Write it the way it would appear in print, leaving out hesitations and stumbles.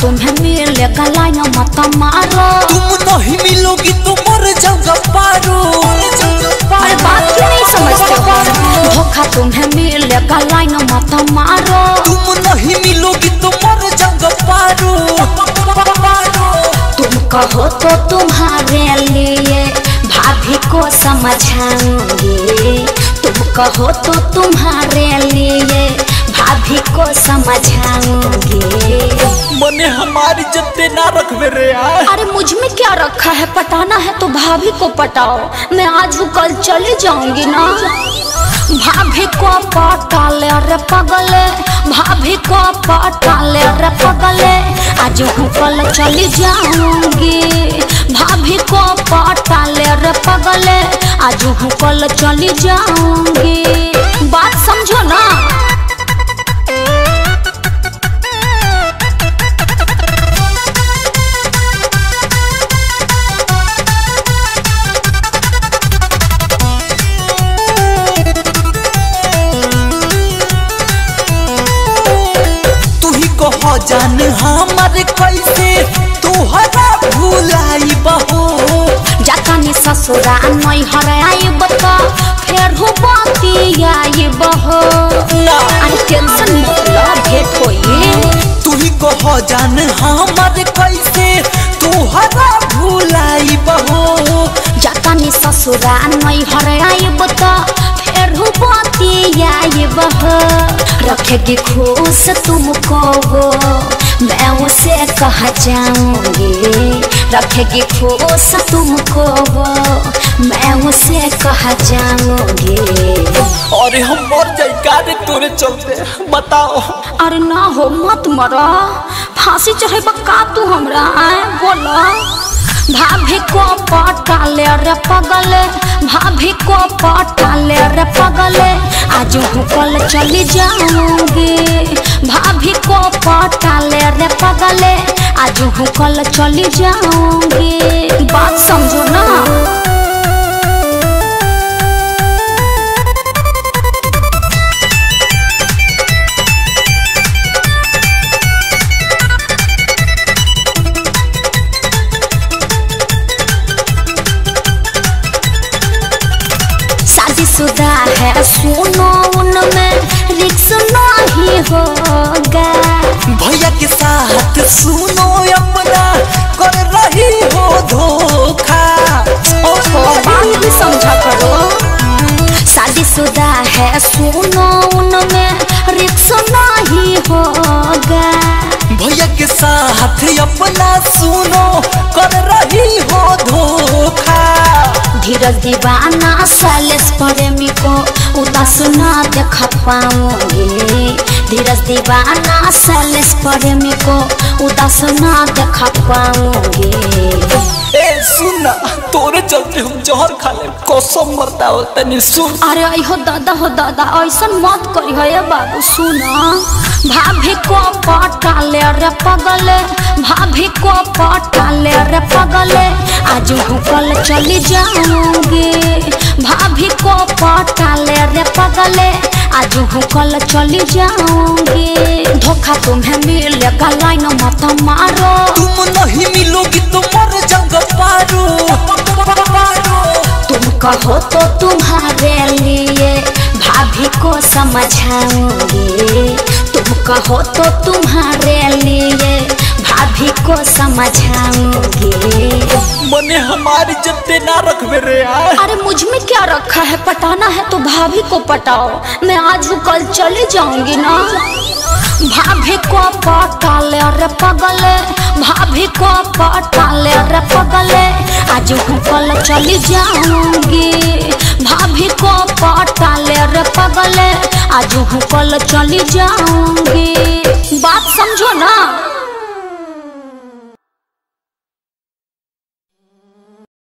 तुम्हें मिलेगा लाइन मत मारो। तुम नहीं मिलोगी तो मर जाऊंगा पारो। अरे बात क्यों नहीं समझते हो? धोखा तुम्हें मिलेगा लाइन मत मारो। तुम नहीं मिलोगी तो मर जाऊंगा पारो। तुम कहो तो तुम्हारे लिए भाभी को समझाऊंगी। तुम कहो तो तुम्हारे लिए भाभी को समझाऊंगी। मने हमारी इज्जत ना रख मेरे यार। अरे मुझ में क्या रखा है? पटाना है तो भाभी को पटाओ। मैं आज हूँ कल चली जाऊंगी ना। भाभी को पटा ले रे पगले, भाभी को पटा ले रे पगले, आज हूँ कल चली जाऊंगी। भाभी को पटा ले रे पगले, आज हूँ कल चली जाऊंगी। बात समझो ना। जान हमारे कैसे तुहरा भुलाई बहो। जातानी ससुरा नहीं हराई बता फिर हो बाती आई बहो। अरे टेंशन मत लो, भेंट होई। तू ही कहो जान हमारे कैसे तुहरा भुलाई बहो। जातानी ससुरा नहीं हराई बता फिर हो बाती आई बहो। रखेगी खुश तुमको वो, मैं उसे कह जाऊंगी। रखेगी खुश तुमको वो, मैं उसे कह जाऊंगी। अरे हम मर जाएगा रे तोरे चलते, बताओ। अरे ना हो, मत मरो। फांसी चढ़े का तू हमरा बोलो। भाभी को पटा ले रे पगले, भाभी को पटा ले रे पगले, आज हूँ कल चली जाऊंगी। भाभी को पटा ले रे पगले, आज हूँ कल चली जाऊंगी। बात समझो ना। शादीशुदा है सुनो, उनमें रिक्स नहीं होगा। भैया के साथ सुनो अपना कर रही हो धोखा। बात भी समझा करो। शादीशुदा है सुनो, उनमें रिक्स नहीं होगा। भैया के साथ अपना सुनो कर रही हो धोखा। धीरज दीवाना सैलेश प्रेमी को उदास ना देख पाऊंगी। धीरज दीवाना सैलेश प्रेमी को उदास ना देख पाऊंगी। ए सुना, तोरे चलते हम जहर खा ले, कसम मरता हो तनी सुन। अरे हो दादा, हो दादा, ऐसा मत करी है बाबू। सुना, भाभी को पटा ले रे पगले, भाभी को पटा ले रे पगले, आज हूँ कल चली जाऊंगी। भाभी को पटा ले रे पगले, आज हूँ कल चली जाऊंगी। धोखा तुम्हें मिलेगा लाइन मत मारो। तुम नहीं मिलोगी तो मर जाऊंगा पारो। तुम कहो तो तुम्हारे लिए भाभी को समझाऊंगी। तुम कहो तो तुम्हारे लिए भाभी को समझाऊंगी। मने हमारी इज्जत ना रख मेरे यार। अरे मुझ में क्या रखा है? पटाना है तो भाभी को पटाओ। मैं आज हूँ कल चली जाऊंगी ना। भाभी को पटा ले रे पगले, भाभी को पटा ले रे पगले, आज हूँ कल चली जाऊंगी। भाभी को पटा ले रे पगले, आज हूँ कल चली जाऊंगी। बात समझो ना।